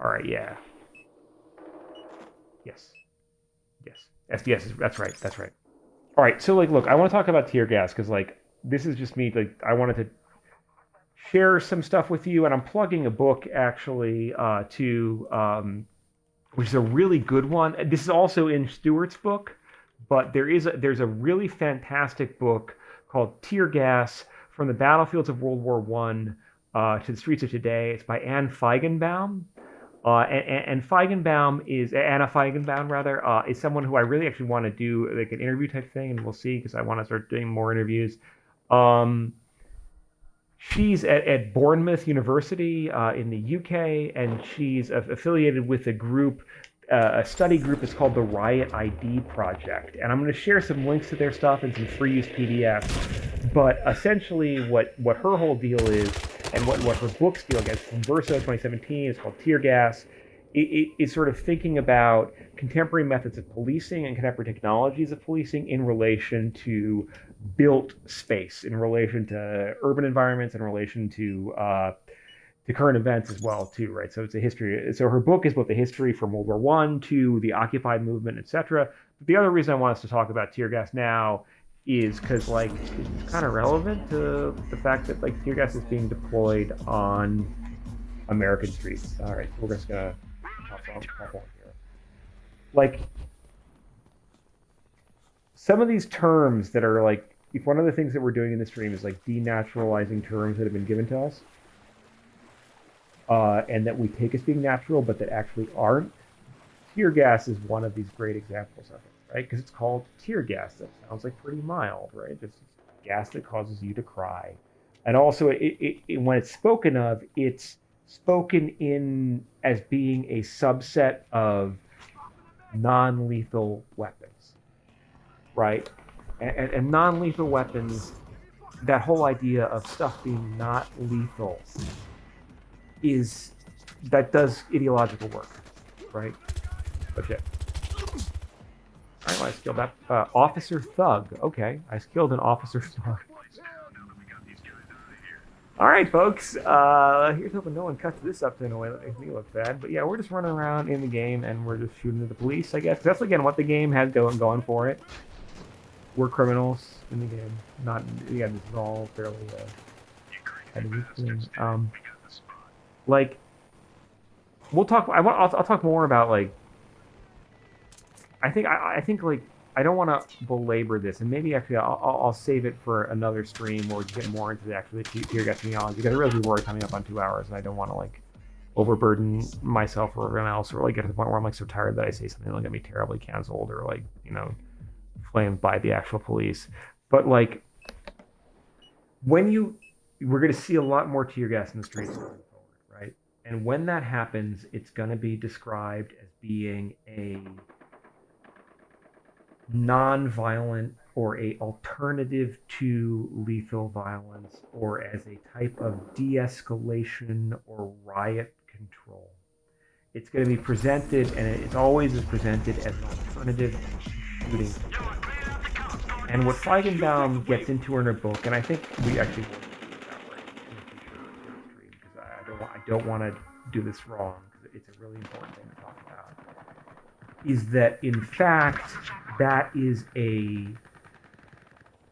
All right, yeah. Yes. Yes, that's right. That's right. All right, so like, look, I want to talk about tear gas because like this is just me. Like, I wanted to share some stuff with you, and I'm plugging a book actually to which is a really good one. This is also in Stewart's book, but there's a really fantastic book called Tear Gas: From the Battlefields of World War One to the Streets of Today. It's by Anne Feigenbaum. And Feigenbaum is Anna Feigenbaum rather is someone who I really actually want to do like an interview type thing, and we'll see because I want to start doing more interviews. Um, she's at Bournemouth University in the UK, and she's affiliated with a group, a study group. It's called the Riot ID Project, and I'm going to share some links to their stuff and some free use PDFs. But essentially, what her whole deal is, and what her book's deal against from Verso 2017 is called Tear Gas. It's sort of thinking about contemporary methods of policing and contemporary technologies of policing in relation to built space, in relation to urban environments, in relation to current events as well too, right? So it's a history. So her book is both the history from World War One to the Occupy movement, etc. But the other reason I want us to talk about tear gas now is because like it's kind of relevant to the fact that like tear gas is being deployed on American streets. All right, so we're just gonna hop on here. Like some of these terms that are like, if one of the things that we're doing in the stream is like denaturalizing terms that have been given to us, and that we take as being natural, but that actually aren't. Tear gas is one of these great examples of it, right? Because it's called tear gas. That sounds like pretty mild, right? Just gas that causes you to cry. And also, when it's spoken of, it's spoken in as being a subset of non-lethal weapons, right? And non-lethal weapons, that whole idea of stuff being not lethal is, that does ideological work, right? But yeah. All right, well, I skilled that. Officer Thug. Okay, I skilled an Officer Thug. All right, folks. Here's hoping no one cuts this up in a way that makes me look bad. But yeah, we're just running around in the game and we're just shooting at the police, I guess. That's again what the game has going for it. We're criminals in the game. Not again. This is all fairly like we'll talk. I'll talk more about like. I think like I don't want to belabor this, and maybe actually I'll save it for another stream where we get more into the actual tear gas genealogy, because I really worry coming up on 2 hours, and I don't want to like overburden myself or everyone else, or like get to the point where I'm like so tired that I say something that'll get me terribly canceled or like flamed by the actual police. But like we're going to see a lot more tear gas in the streets going forward, right? And when that happens, it's going to be described as being a non-violent or a alternative to lethal violence, or as a type of de-escalation or riot control. It's going to be presented, and it always is presented as an alternative to shooting. And what Feigenbaum gets into in her book, and I think we actually will do it that way in the future, because I don't want to do this wrong, because it's a really important thing to talk about, is that in fact that is a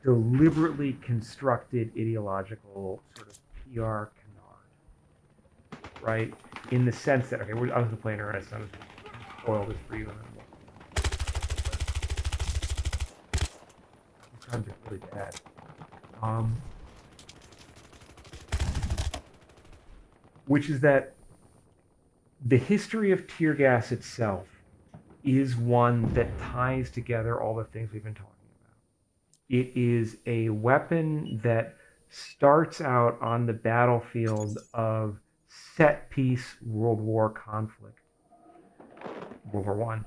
deliberately constructed ideological sort of PR canard, right? In the sense that, okay, I was going to play in earnest, I'm going to spoil this for you. Times are really bad. Which is that the history of tear gas itself is one that ties together all the things we've been talking about. It is a weapon that starts out on the battlefield of set-piece World War conflict, World War One,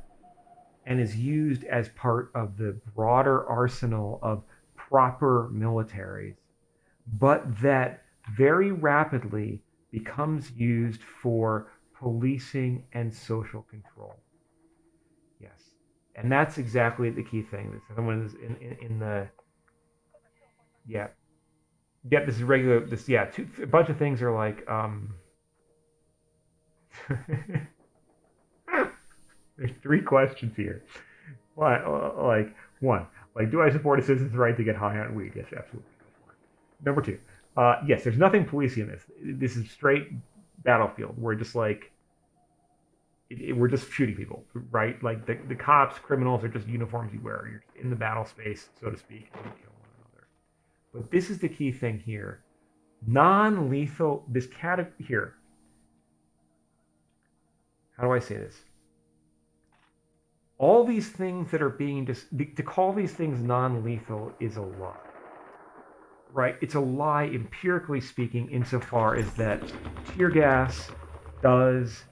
and is used as part of the broader arsenal of proper militaries, but that very rapidly becomes used for policing and social control. Yes, and that's exactly the key thing. Someone is in the this is regular. A bunch of things are like There's three questions here. What, like, one, like, do I support a citizen's right to get high on weed? Yes, absolutely. Number two, yes, there's nothing policing in this. This is straight battlefield. We're just like, we're just shooting people, right? Like the cops, criminals are just uniforms you wear. You're in the battle space, so to speak, and you kill one another. But this is the key thing here. Non-lethal, this category here. How do I say this? All these things that are being to call these things non-lethal is a lie, right? It's a lie empirically speaking, insofar as that tear gas does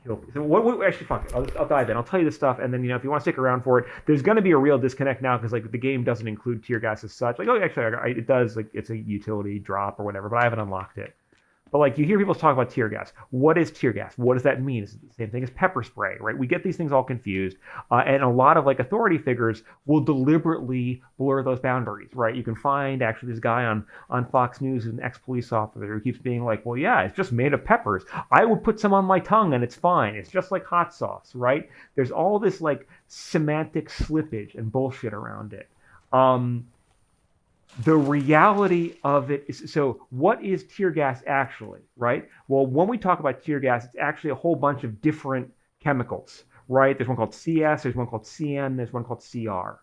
kill. So what actually, fuck it, I'll dive in. I'll tell you this stuff, and then if you want to stick around for it, there's going to be a real disconnect now because like the game doesn't include tear gas as such. Like, oh, actually, it does. Like, it's a utility drop or whatever, but I haven't unlocked it. But like you hear people talk about tear gas. What is tear gas? What does that mean? Is it the same thing as pepper spray, right? We get these things all confused, and a lot of like authority figures will deliberately blur those boundaries, right? You can find actually this guy on Fox News, an ex-police officer, who keeps being like, well, yeah, it's just made of peppers. I would put some on my tongue and it's fine. It's just like hot sauce, right? There's all this like semantic slippage and bullshit around it. The reality of it is, so what is tear gas actually, right? Well, when we talk about tear gas, it's actually a whole bunch of different chemicals, right? There's one called CS, there's one called CN, there's one called CR,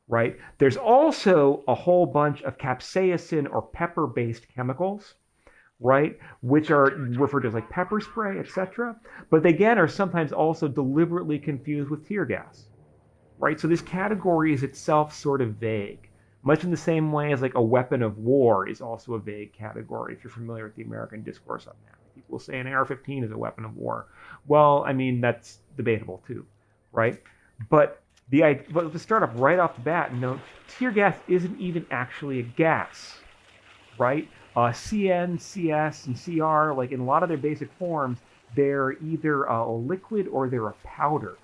right? There's also a whole bunch of capsaicin or pepper-based chemicals, right? Which are referred to as like pepper spray, etc. But they, again, are sometimes also deliberately confused with tear gas, right? So this category is itself sort of vague. Much in the same way as like a weapon of war is also a vague category, if you're familiar with the American discourse on that. People say an AR-15 is a weapon of war. Well, I mean, that's debatable too, right? But to start off right off the bat, tear gas isn't even actually a gas, right? CN, CS, and CR, like in a lot of their basic forms, they're either a liquid or they're a powder,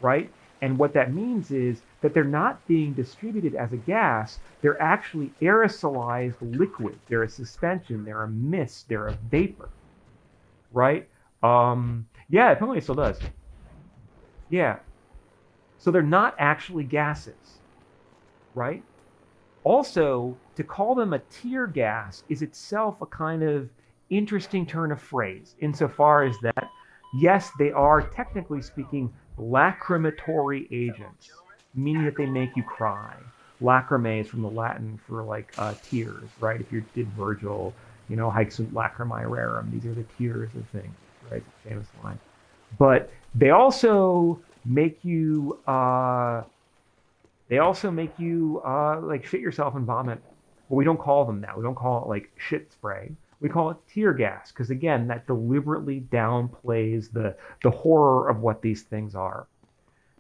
right? And what that means is that they're not being distributed as a gas. They're actually aerosolized liquid. They're a suspension. They're a mist. They're a vapor, right? Yeah, apparently it still does. Yeah. So they're not actually gases, right? Also, to call them a tear gas is itself a kind of interesting turn of phrase, insofar as that, yes, they are, technically speaking, lacrimatory agents, meaning that they make you cry. Lacrimae is from the Latin for like tears, right? If you did Virgil, haec sunt lacrimae rerum, these are the tears of things, right? It's a famous line. But they also make you like shit yourself and vomit. But we don't call them that. We don't call it like shit spray. We call it tear gas, because again, that deliberately downplays the horror of what these things are.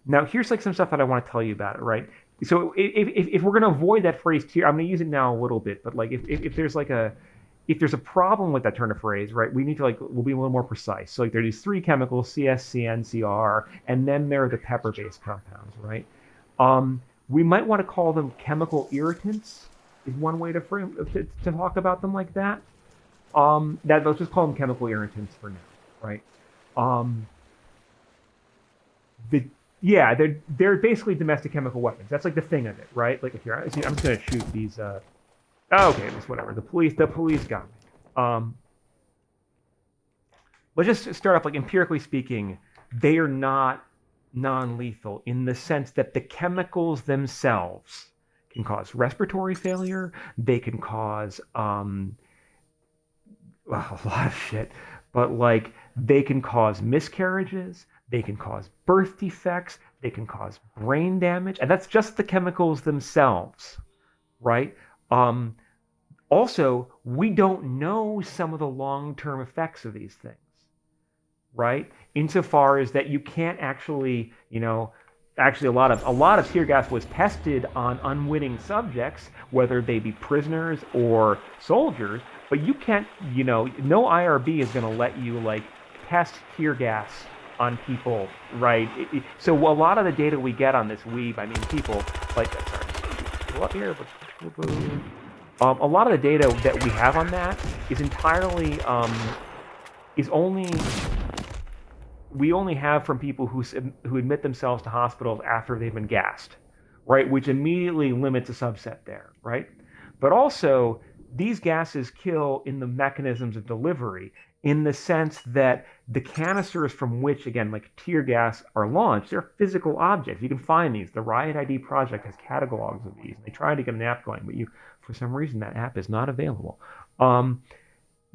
Now, here's like some stuff that I want to tell you about it, right? So if we're going to avoid that phrase tear, I'm going to use it now a little bit, but like if there's a problem with that turn of phrase, right, we need to we'll be a little more precise. So like there are these three chemicals, CS, CN, CR, and then there are the pepper-based compounds, right? We might want to call them chemical irritants, is one way to talk about them like that. Let's just call them chemical irritants for now, right? They're basically domestic chemical weapons. That's like the thing of it, right? Like here, I'm just gonna shoot these. Okay, it's whatever. The police got me. Let's just start off like empirically speaking, they are not non-lethal in the sense that the chemicals themselves can cause respiratory failure. They can cause a lot of shit, but like they can cause miscarriages, they can cause birth defects, they can cause brain damage, and that's just the chemicals themselves, right? Also, we don't know some of the long-term effects of these things, right? Insofar as that you can't actually, actually a lot of tear gas was tested on unwitting subjects, whether they be prisoners or soldiers, but you can't, no IRB is going to let you like test tear gas on people, right? So a lot of the data we get on this weeb, I mean, people like, sorry, up here, but a lot of the data that we have on that is entirely is only we only have from people who admit themselves to hospitals after they've been gassed, right? Which immediately limits a subset there, right? But also, these gases kill in the mechanisms of delivery, in the sense that the canisters from which, again, like tear gas are launched, they're physical objects. You can find these. The Riot ID project has catalogs of these. They tried to get an app going, but for some reason, that app is not available.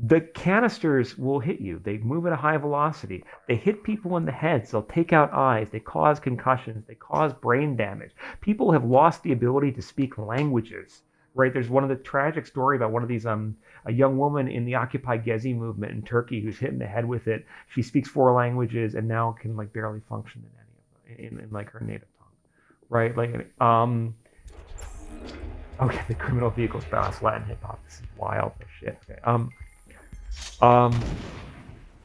The canisters will hit you. They move at a high velocity. They hit people in the heads. They'll take out eyes. They cause concussions. They cause brain damage. People have lost the ability to speak languages, right? There's one of the tragic story about one of these, a young woman in the Occupy Gezi movement in Turkey who's hit in the head with it. She speaks 4 languages and now can like barely function in any of them, in like her native tongue, right? Like, okay, the criminal vehicles balance Latin hip hop. This is wild as shit. Okay.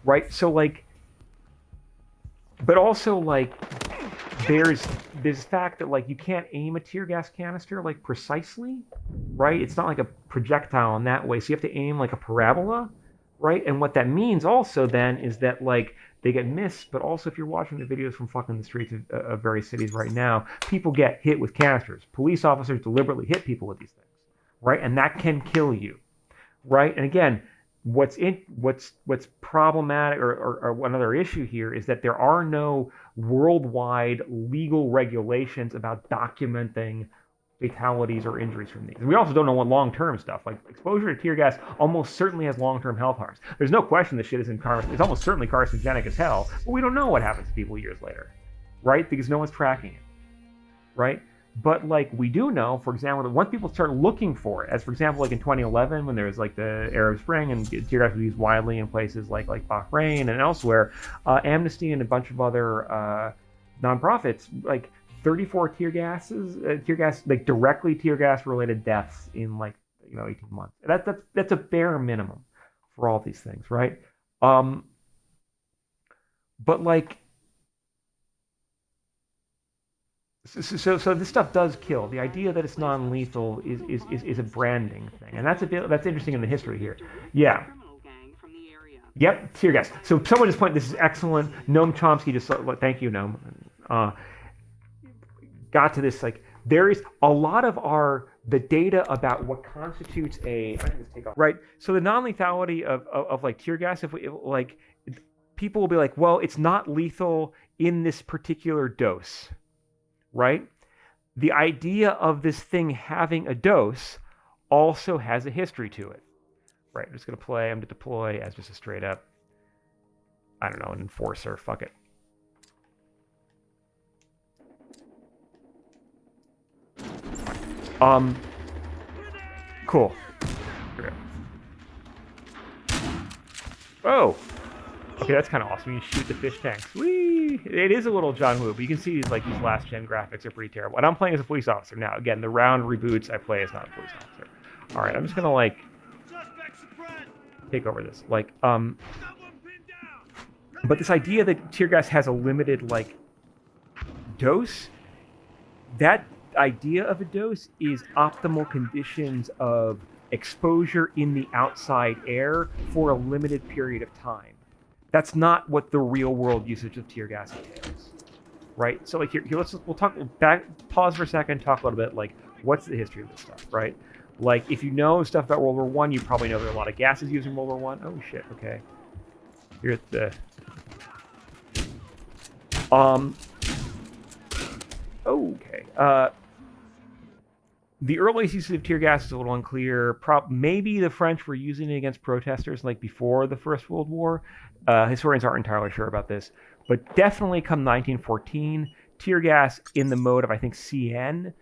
Right, so like, but also like, there's this fact that like you can't aim a tear gas canister like precisely, right? It's not like a projectile in that way, so you have to aim like a parabola, right? And what that means also then is that like they get missed, but also if you're watching the videos from fucking the streets of various cities right now, people get hit with canisters. Police officers deliberately hit people with these things, right? And that can kill you, right? And again, what's problematic or another issue here is that there are no worldwide legal regulations about documenting fatalities or injuries from these. We also don't know what long-term stuff, like exposure to tear gas almost certainly has long-term health harms. There's no question this shit is it's almost certainly carcinogenic as hell, but we don't know what happens to people years later, right? Because no one's tracking it, right? But like we do know, for example, that once people start looking for it, as for example, like in 2011, when there was like the Arab Spring and tear gas was used widely in places like Bahrain and elsewhere, Amnesty and a bunch of other nonprofits, like 34 tear gas, like directly tear gas related deaths in like 18 months. That's a bare minimum for all these things, right? But like. So this stuff does kill. The idea that it's non-lethal is a branding thing, and that's interesting in the history here. Yeah. Yep, tear gas. So someone just pointed. This is excellent. Noam Chomsky just thank you, Noam. Got to this like there is a lot of the data about what constitutes a right. So the non-lethality of like tear gas, if like people will be like, well, it's not lethal in this particular dose. Right? The idea of this thing having a dose also has a history to it. Right, I'm just going to deploy as just a straight up, I don't know, an enforcer. Fuck it. Cool. Here we go. Oh! Okay, that's kind of awesome. You shoot the fish tanks. Whee! It is a little John Woo, but you can see these last gen graphics are pretty terrible. And I'm playing as a police officer now. Again, the round reboots I play as not a police officer. All right, I'm just gonna like take over this. Like, but this idea that tear gas has a limited like dose, that idea of a dose is optimal conditions of exposure in the outside air for a limited period of time. That's not what the real world usage of tear gas entails, right? So like here we'll talk back, pause for a second, talk a little bit like what's the history of this stuff, right? Like if you know stuff about World War I, you probably know there are a lot of gases used in World War I. Oh shit, okay. Here's the okay. The earliest use of tear gas is a little unclear. Maybe the French were using it against protesters like before the First World War. Historians aren't entirely sure about this, but definitely come 1914, tear gas in the mode of I think CN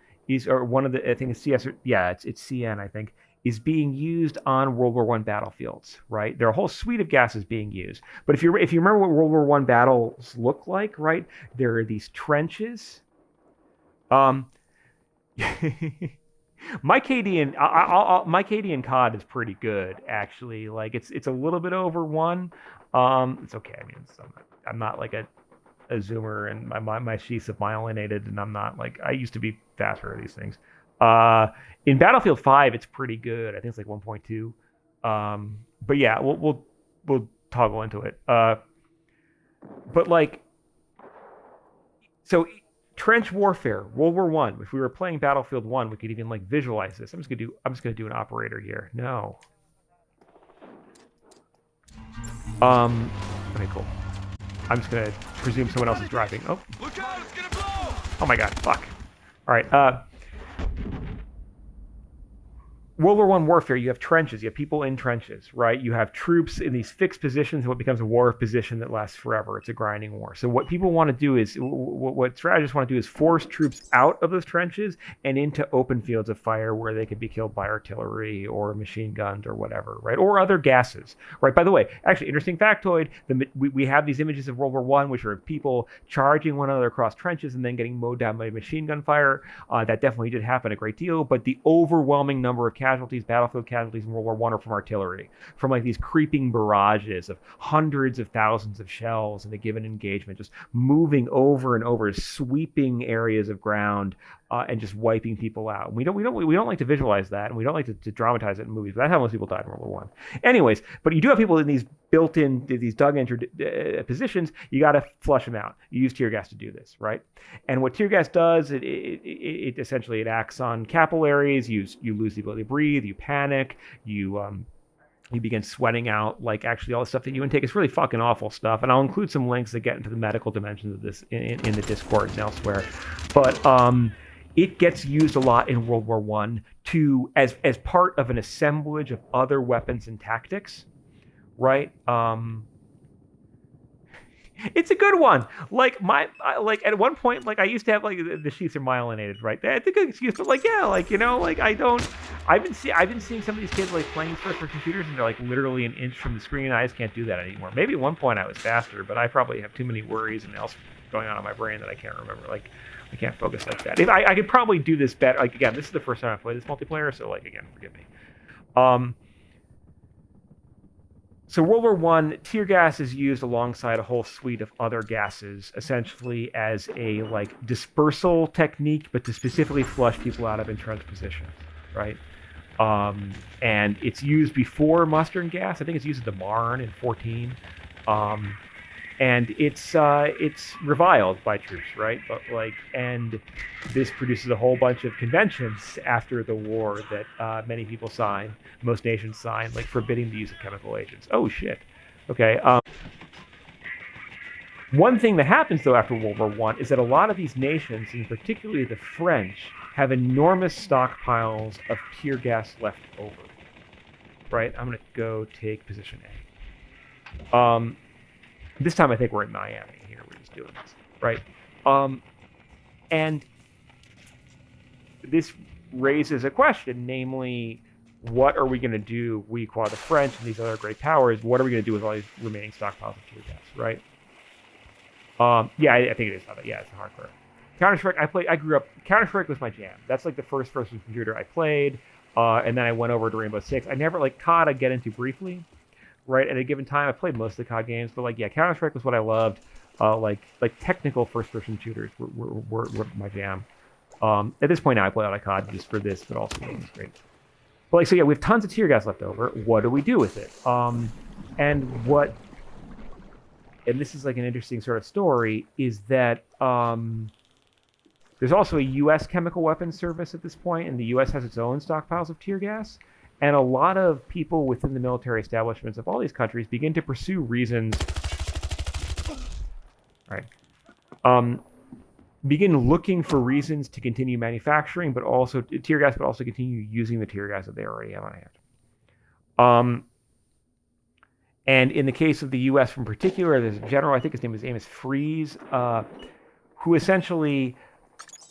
one of the I think it's CS. Yeah, it's CN I think is being used on World War I battlefields. Right, there are a whole suite of gases being used. But if you remember what World War I battles look like, right, there are these trenches. My Cadian COD is pretty good actually. Like it's a little bit over 1. It's okay. I mean, I'm not like a zoomer, and my sheaths have myelinated, and I'm not like I used to be faster at these things. In Battlefield 5, it's pretty good. I think it's like 1.2. But yeah, we'll toggle into it. But like, so trench warfare, World War One. If we were playing Battlefield 1, we could even like visualize this. I'm just gonna do an operator here. No. Okay, cool. I'm just gonna presume someone else is driving. Oh. Look out, it's gonna blow! Oh my god, fuck. All right, World War One warfare, you have trenches, you have people in trenches, right? You have troops in these fixed positions, and what becomes a war of position that lasts forever. It's a grinding war. So what people want to do is, what strategists want to do is force troops out of those trenches and into open fields of fire where they could be killed by artillery or machine guns or whatever, right? Or other gases, right? By the way, actually, interesting factoid, we have these images of World War One, which are of people charging one another across trenches and then getting mowed down by machine gun fire. That definitely did happen a great deal, but the overwhelming number of battlefield casualties in World War One are from artillery, from like these creeping barrages of hundreds of thousands of shells in a given engagement, just moving over and over, sweeping areas of ground and just wiping people out. We don't like to visualize that, and we don't like to dramatize it in movies. But that's how most people died in World War One. Anyways, but you do have people in these these dug-in positions. You got to flush them out. You use tear gas to do this, right? And what tear gas does, it essentially it acts on capillaries. You lose the ability to breathe. You panic. You begin sweating out like actually all the stuff that you intake. It's really fucking awful stuff. And I'll include some links that get into the medical dimensions of this in the Discord and elsewhere. But it gets used a lot in World War One as part of an assemblage of other weapons and tactics, right? It's a good one. Like at one point, like I used to have like the sheaths are myelinated, right? That's a good excuse, but like yeah, like you know, like I've been seeing some of these kids like playing first-person shooters and they're like literally an inch from the screen. I just can't do that anymore. Maybe at one point I was faster, but I probably have too many worries and else going on in my brain that I can't remember. Like I can't focus like that. If I could probably do this better. Like again, this is the first time I played this multiplayer, so like again, forgive me. So World War One, tear gas is used alongside a whole suite of other gases, essentially as a like dispersal technique, but to specifically flush people out of entrenched positions, right? And it's used before mustard gas. I think it's used at the Marne in 14. And it's reviled by troops, right? But like, and this produces a whole bunch of conventions after the war that many people sign, most nations sign, like forbidding the use of chemical agents. Oh shit. Okay. One thing that happens though after World War One is that a lot of these nations, and particularly the French, have enormous stockpiles of tear gas left over. Right. I'm gonna go take position A. This time I think we're in Miami here. We're just doing this, right? And this raises a question, namely, what are we going to do, we qua the French and these other great powers, what are we going to do with all these remaining stockpiles of tear gas, right? Yeah, I think it is. Yeah, it's a hardcore. Counter-Strike, I grew up, Counter-Strike was my jam. That's like the first person computer I played, and then I went over to Rainbow Six. I never, like, COD I'd get into briefly. Right, at a given time, I played most of the COD games, but like, yeah, Counter-Strike was what I loved. Like technical first-person shooters were my jam. At this point now, I play a lot of COD just for this, but also it's great. But like, so yeah, we have tons of tear gas left over. What do we do with it? And this is like an interesting sort of story, is that there's also a U.S. chemical weapons service at this point, and the U.S. has its own stockpiles of tear gas. And a lot of people within the military establishments of all these countries begin to pursue reasons, right? Begin looking for reasons to continue manufacturing, but also tear gas, but also continue using the tear gas that they already have on hand. And in the case of the U.S. in particular, there's a general, I think his name is Amos Freeze, who essentially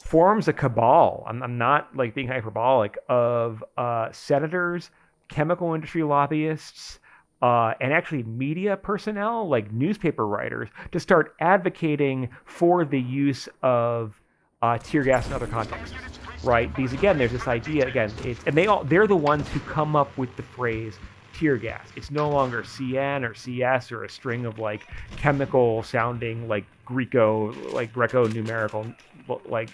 forms a cabal. I'm not like being hyperbolic, of senators, chemical industry lobbyists, and actually media personnel, like newspaper writers, to start advocating for the use of tear gas in other contexts. Right? Because again, there's this idea again, they're the ones who come up with the phrase tear gas. It's no longer CN or CS or a string of like chemical sounding like Greco numerical like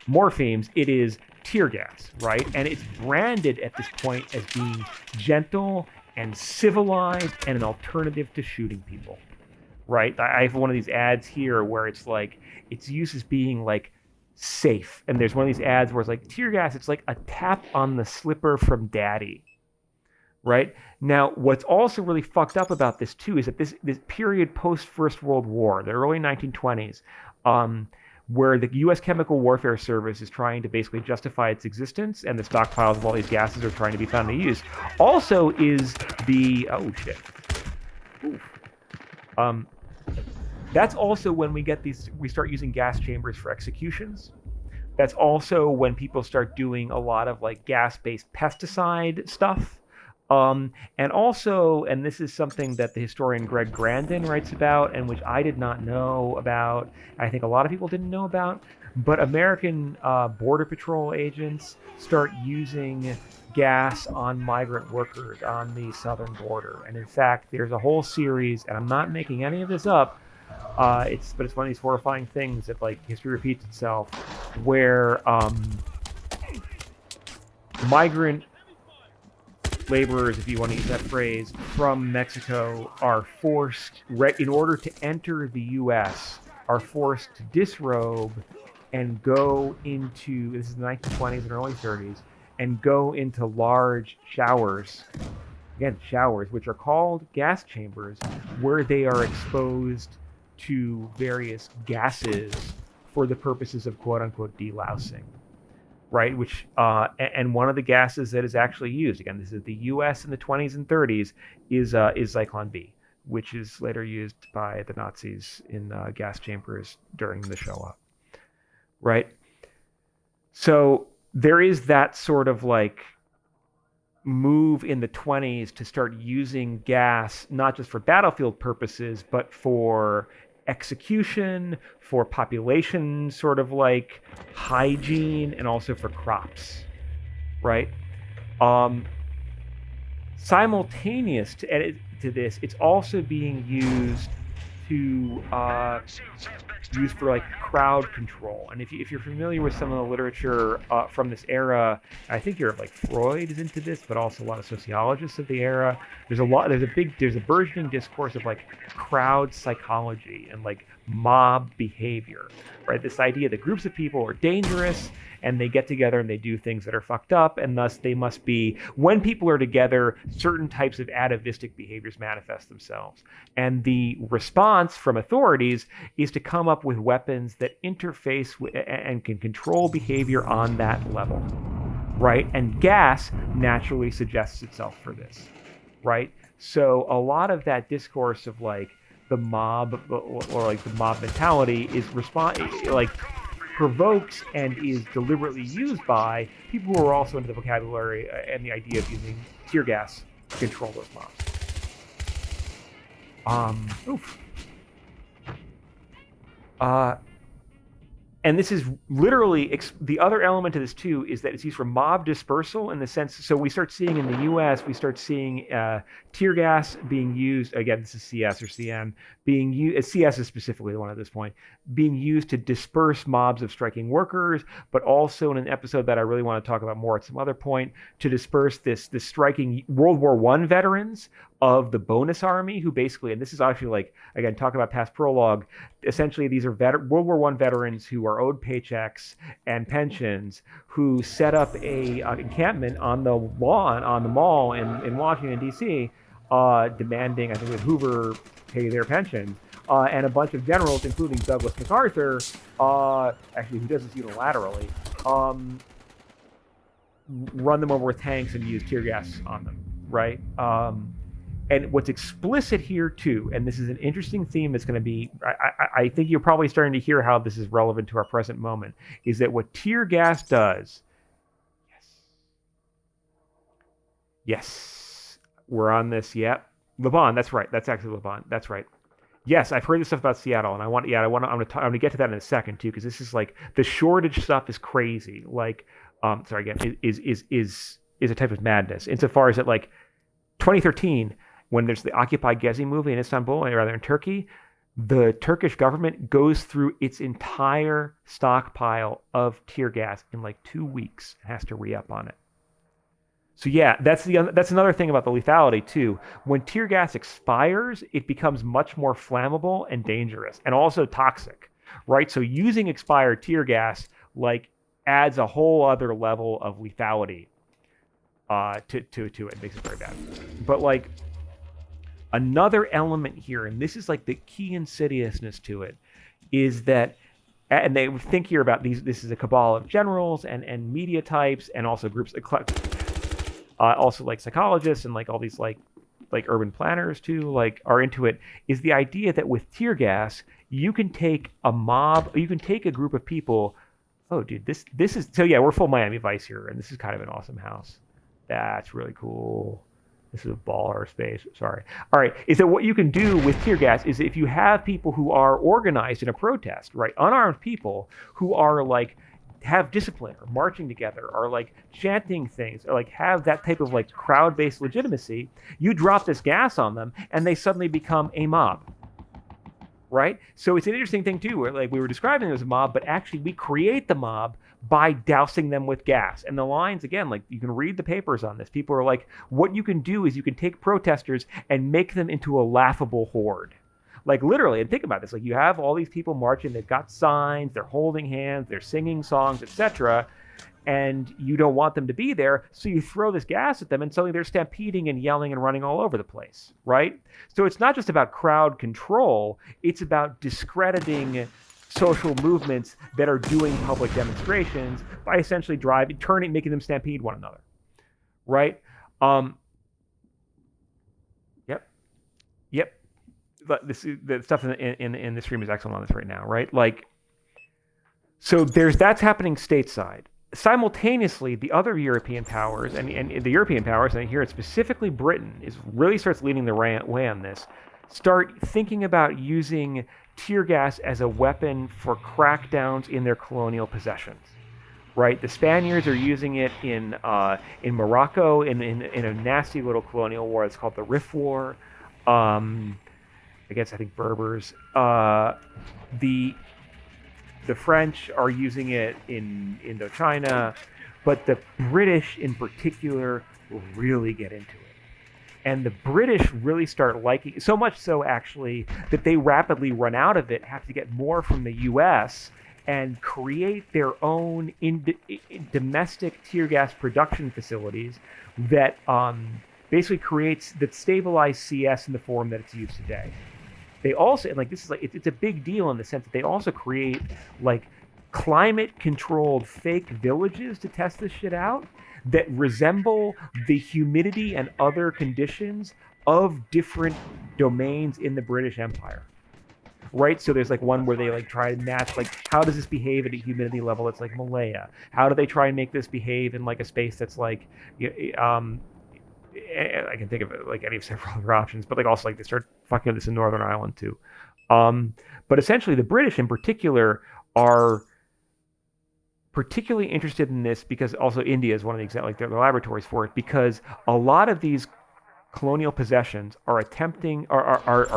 morphemes. It is tear gas, right? And it's branded at this point as being gentle and civilized and an alternative to shooting people, right? I have one of these ads here where it's like, it's used as being like safe. And there's one of these ads where it's like, tear gas, it's like a tap on the slipper from daddy, right? Now, what's also really fucked up about this too is that this period post First World War, the early 1920s, where the U.S. Chemical Warfare Service is trying to basically justify its existence, and the stockpiles of all these gases are trying to be found and used. Also, is the that's also when we start using gas chambers for executions. That's also when people start doing a lot of like gas-based pesticide stuff. And also, and this is something that the historian Greg Grandin writes about, and which I did not know about, I think a lot of people didn't know about, but American Border Patrol agents start using gas on migrant workers on the southern border. And in fact, there's a whole series, and I'm not making any of this up, but it's one of these horrifying things that like history repeats itself, where migrant laborers, if you want to use that phrase, from Mexico are forced, in order to enter the U.S., are forced to disrobe and go into, this is the 1920s and early 30s, and go into large showers, again, showers, which are called gas chambers, where they are exposed to various gases for the purposes of quote-unquote delousing. Right, which and one of the gases that is actually used, again, this is the U.S. in the 20s and 30s, is Zyklon B, which is later used by the Nazis in gas chambers during the Shoah. Right, so there is that sort of like move in the 20s to start using gas not just for battlefield purposes, but for execution, for population sort of like hygiene, and also for crops, right? Simultaneous to this, it's also being used to used for like crowd control. And if you're familiar with some of the literature from this era, I think you're like Freud is into this, but also a lot of sociologists of the era. There's a burgeoning discourse of like crowd psychology and like mob behavior, right? This idea that groups of people are dangerous and they get together and they do things that are fucked up, and thus they must be, when people are together, certain types of atavistic behaviors manifest themselves. And the response from authorities is to come up with weapons that interface with, and can control behavior on that level, right? And gas naturally suggests itself for this, right? So a lot of that discourse of like the mob or like the mob mentality is provokes and is deliberately used by people who are also into the vocabulary and the idea of using tear gas to control those mobs. And this is literally, the other element to this too is that it's used for mob dispersal in the sense, so we start seeing in the US, we start seeing tear gas being used, again, this is CS or CM, being used, CS is specifically the one at this point, being used to disperse mobs of striking workers, but also in an episode that I really want to talk about more at some other point, to disperse this striking World War I veterans of the bonus army, who basically, and this is actually like, again, talking about past prologue, essentially these are World War I veterans who are owed paychecks and pensions, who set up a encampment on the lawn, on the mall in Washington, D.C., demanding, I think it was Hoover, pay their pensions. And a bunch of generals, including Douglas MacArthur, actually who does this unilaterally, run them over with tanks and use tear gas on them, right? And what's explicit here too, and this is an interesting theme that's going to be, I think you're probably starting to hear how this is relevant to our present moment, is that what tear gas does, yes, we're on this, yep. Levon, that's right, that's actually Levon, that's right. Yes, I've heard this stuff about Seattle, and I'm gonna get to that in a second too, because this is like, the shortage stuff is crazy. Like, is a type of madness, insofar as that like 2013, when there's the Occupy Gezi movie in Istanbul, or rather in Turkey, the Turkish government goes through its entire stockpile of tear gas in like 2 weeks and has to re-up on it. So yeah, that's another thing about the lethality too. When tear gas expires, it becomes much more flammable and dangerous, and also toxic, right? So using expired tear gas like adds a whole other level of lethality to it. Makes it very bad. But like another element here, and this is like the key insidiousness to it, is that and they think here about these. This is a cabal of generals and media types, and also groups, also like psychologists and like all these like urban planners too, like are into it. Is the idea that with tear gas, you can take a mob, you can take a group of people. Oh, dude, this is so yeah. We're full Miami Vice here, and this is kind of an awesome house. That's really cool. This is a baller space. Sorry. All right. Is that what you can do with tear gas is if you have people who are organized in a protest, right? Unarmed people who are like have discipline or marching together or like chanting things or like have that type of like crowd-based legitimacy, you drop this gas on them and they suddenly become a mob. Right? So it's an interesting thing too, where like we were describing it as a mob, but actually we create the mob by dousing them with gas. And the lines, again, like you can read the papers on this. People are like, what you can do is you can take protesters and make them into a laughable horde. Like literally, and think about this, like you have all these people marching, they've got signs, they're holding hands, they're singing songs, etc. And you don't want them to be there, so you throw this gas at them and suddenly they're stampeding and yelling and running all over the place, right? So it's not just about crowd control, it's about discrediting social movements that are doing public demonstrations by essentially making them stampede one another, right? Yep. But the stuff in the stream is excellent on this right now, right? Like, so that's happening stateside. Simultaneously, the other European powers and the European powers, and here it's specifically Britain, really starts leading the way on this. Start thinking about using tear gas as a weapon for crackdowns in their colonial possessions. Right, the Spaniards are using it in Morocco in a nasty little colonial war. It's called the Rif War. Against I think Berbers. The French are using it in Indochina, but the British in particular will really get into it. And the British really start liking it, so much so actually that they rapidly run out of it, have to get more from the US, and create their own domestic tear gas production facilities that basically that stabilize CS in the form that it's used today. They also, and like this is like it's a big deal in the sense that they also create like climate-controlled fake villages to test this shit out that resemble the humidity and other conditions of different domains in the British Empire. Right, so there's like one where they like try to match like how does this behave at a humidity level that's like Malaya? How do they try and make this behave in like a space that's like I can think of it like any of several other options, but like also like they start fucking with this in Northern Ireland too. But essentially the British in particular are particularly interested in this because also India is one of the like their laboratories for it, because a lot of these colonial possessions are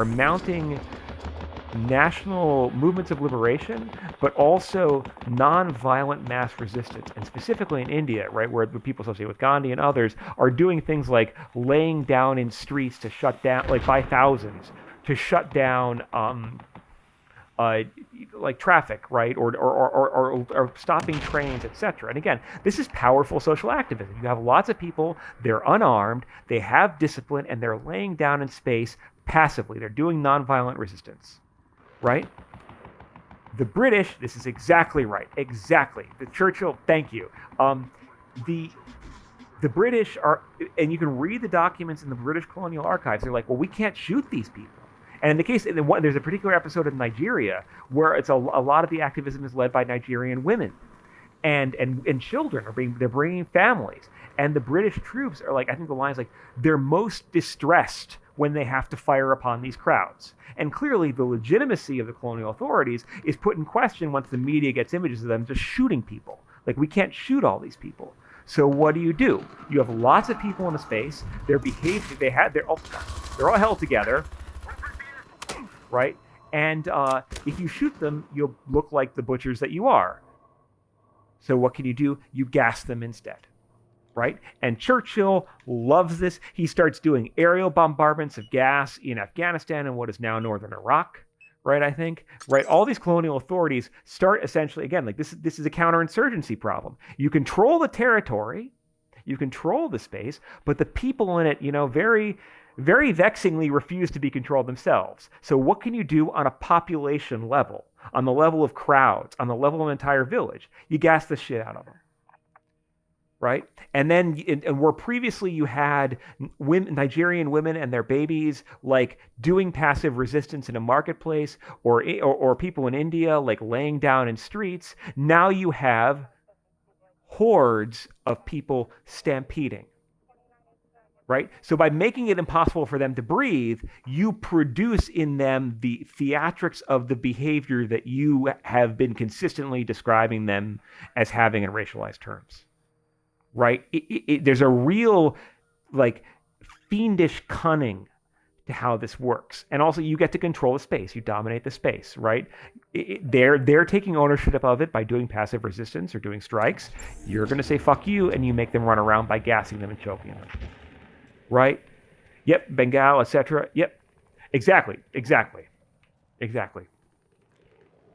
mounting national movements of liberation, but also non-violent mass resistance. And specifically in India, right, where the people associated with Gandhi and others are doing things like laying down in streets to shut down, like by thousands, to shut down like traffic, right, or stopping trains, etc. And again, this is powerful social activism. You have lots of people, they're unarmed, they have discipline, and they're laying down in space passively. They're doing non-violent resistance. Right? The British, this is exactly right. Exactly. The Churchill, thank you. The British are, and you can read the documents in the British colonial archives, they're like, well, we can't shoot these people. And in the case, there's a particular episode of Nigeria where it's a lot of the activism is led by Nigerian women. And children they're bringing families. And the British troops are like, I think the line's like, they're most distressed when they have to fire upon these crowds. And clearly the legitimacy of the colonial authorities is put in question once the media gets images of them just shooting people. Like, we can't shoot all these people. So what do? You have lots of people in a space, they're all held together, right? And if you shoot them, you'll look like the butchers that you are. So what can you do? You gas them instead, right? And Churchill loves this. He starts doing aerial bombardments of gas in Afghanistan and what is now northern Iraq, right? I think, right? All these colonial authorities start essentially, again, like this is a counterinsurgency problem. You control the territory, you control the space, but the people in it, very, very vexingly refuse to be controlled themselves. So what can you do on a population level, on the level of crowds, on the level of an entire village? You gas the shit out of them. Right? And then, and where previously you had Nigerian women and their babies like doing passive resistance in a marketplace, or people in India like laying down in streets, now you have hordes of people stampeding. Right? So by making it impossible for them to breathe, you produce in them the theatrics of the behavior that you have been consistently describing them as having in racialized terms. Right? There's a real, like, fiendish cunning to how this works. And also, you get to control the space. You dominate the space, right? They're taking ownership of it by doing passive resistance or doing strikes. You're going to say, fuck you, and you make them run around by gassing them and choking them. Right? Yep, Bengal, etc. Yep. Exactly.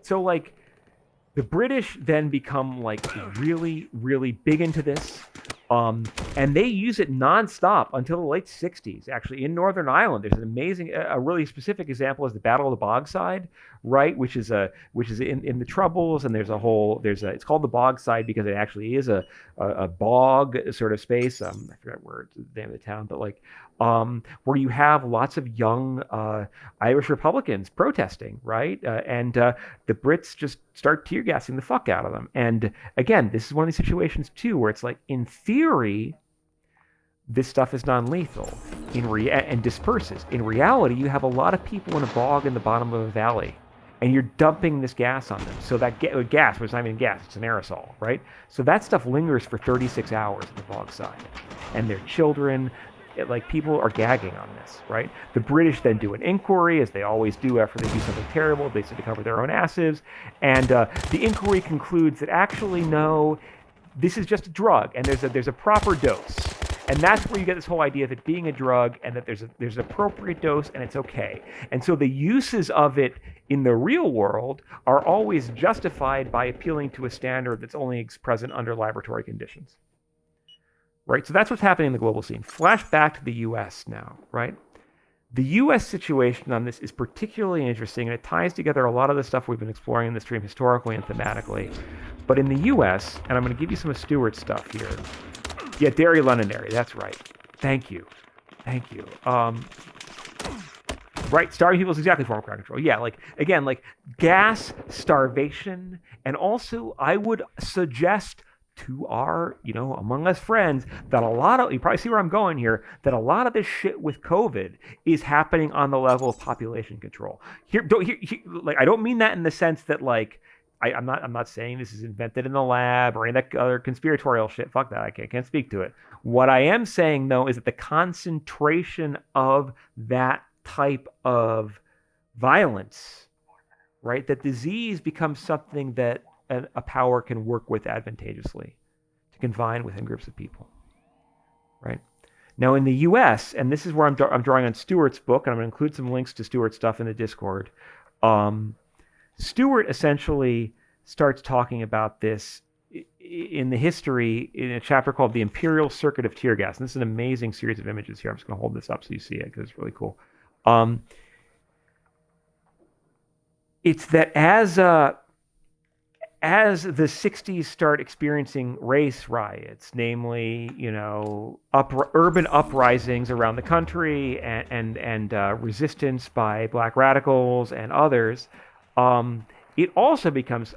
So, like, the British then become like really, really big into this, and they use it nonstop until the late 60s. Actually, in Northern Ireland, there's an amazing, a really specific example is the Battle of the Bogside, right? Which is in the Troubles, and it's called the Bogside because it actually is a bog sort of space. I forgot where it's the name of the town, but like where you have lots of young Irish Republicans protesting, right? And the Brits just start tear gassing the fuck out of them. And again, this is one of these situations too where it's like, in theory, this stuff is non-lethal and disperses. In reality, you have a lot of people in a bog in the bottom of a valley, and you're dumping this gas on them. So that gas, which is not even gas, it's an aerosol, right? So that stuff lingers for 36 hours in the bog side. And their children, people are gagging on this, right? The British then do an inquiry, as they always do after they do something terrible. They sit to cover their own asses. And the inquiry concludes that actually, no, this is just a drug, and there's a proper dose. And that's where you get this whole idea of it being a drug, and that there's an appropriate dose, and it's okay. And so the uses of it in the real world are always justified by appealing to a standard that's only present under laboratory conditions. Right? So that's what's happening in the global scene. Flash back to the US now, right? The US situation on this is particularly interesting, and it ties together a lot of the stuff we've been exploring in the stream historically and thematically. But in the US, and I'm going to give you some of Stuart's stuff here. Yeah, Derry Londonderry, that's right. Thank you. Right, starving people is exactly a form of crowd control. Yeah, again, gas, starvation, and also I would suggest to our, among us friends, that a lot of, you probably see where I'm going here, that a lot of this shit with COVID is happening on the level of population control. I don't mean that in the sense that, I'm not saying this is invented in the lab or any of that other conspiratorial shit. Fuck that. I can't speak to it. What I am saying, though, is that the concentration of that type of violence, right, that disease becomes something that a power can work with advantageously to confine within groups of people, right? Now, in the U.S., and this is where I'm drawing on Stuart's book, and I'm going to include some links to Stuart's stuff in the Discord. Stuart essentially starts talking about this in the history in a chapter called The Imperial Circuit of Tear Gas. And this is an amazing series of images here. I'm just going to hold this up so you see it because it's really cool. It's that as the 60s start experiencing race riots, namely, urban uprisings around the country and resistance by black radicals and others, it also becomes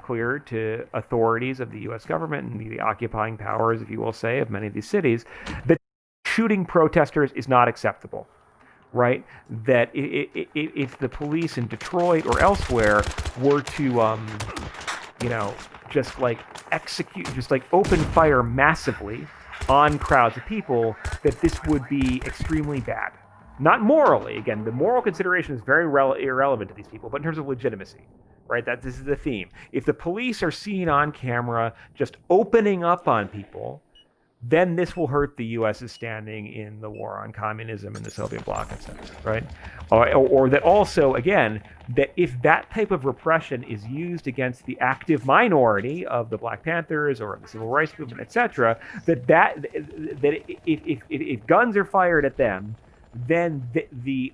clear to authorities of the U.S. government and the occupying powers, if you will say, of many of these cities, that shooting protesters is not acceptable. Right? That if the police in Detroit or elsewhere were to, just open fire massively on crowds of people, that this would be extremely bad. Not morally. Again, the moral consideration is very irrelevant to these people, but in terms of legitimacy, right? This is the theme. If the police are seen on camera just opening up on people, then this will hurt the U.S.'s standing in the war on communism and the Soviet bloc, etc. Right? Or that also, again, that if that type of repression is used against the active minority of the Black Panthers or the civil rights movement, etc., that if guns are fired at them, then the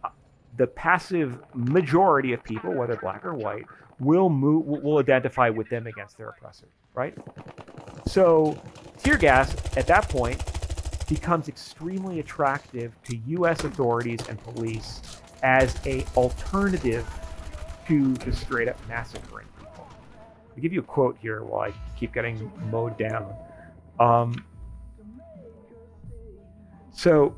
passive majority of people, whether black or white, will identify with them against their oppressor. Right? So tear gas at that point becomes extremely attractive to U.S. authorities and police as a alternative to the straight up massacring people. I'll give you a quote here while I keep getting mowed down. So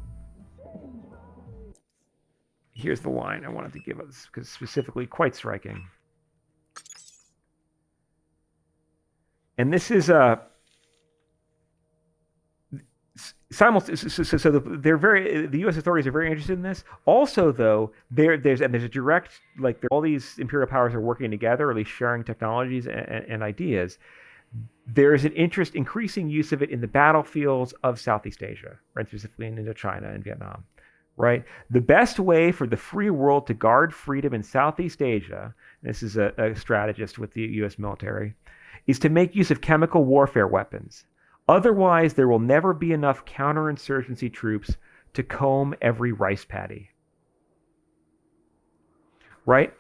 here's the line I wanted to give us, because specifically quite striking. And this is a so they're the U.S. authorities are very interested in this. Also, though, there's a direct, like, all these imperial powers are working together, or at least sharing technologies and ideas. There's an increasing use of it in the battlefields of Southeast Asia, right, specifically in Indochina and Vietnam. Right, the best way for the free world to guard freedom in Southeast Asia, this is a strategist with the U.S. military, is to make use of chemical warfare weapons. Otherwise, there will never be enough counterinsurgency troops to comb every rice paddy. Right?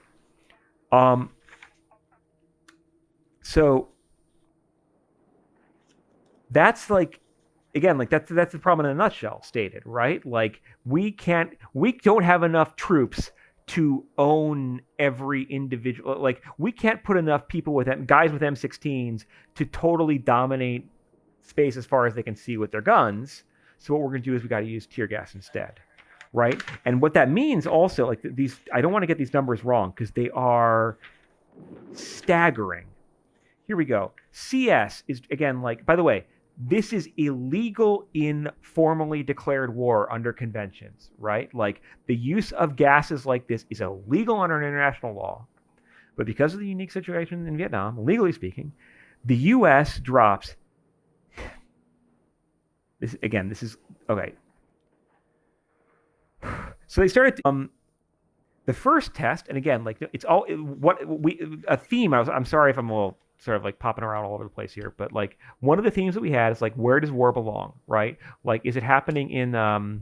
So that's like, again, like that's the problem in a nutshell stated, right? Like we don't have enough troops to own every individual. Like we can't put enough people guys with M16s to totally dominate space as far as they can see with their guns. So what we're going to do is we got to use tear gas instead, right? And what that means also, like these, I don't want to get these numbers wrong because they are staggering. Here we go. CS is, again, like, by the way, this is illegal in formally declared war under conventions, right? Like the use of gases like this is illegal under international law. But because of the unique situation in Vietnam, legally speaking, the U.S. drops. This is okay. So they started the first test, and again, like it's all a theme. I'm sorry if I'm a little sort of like popping around all over the place here, but like one of the themes that we had is like, where does war belong, right? Like, is it happening in there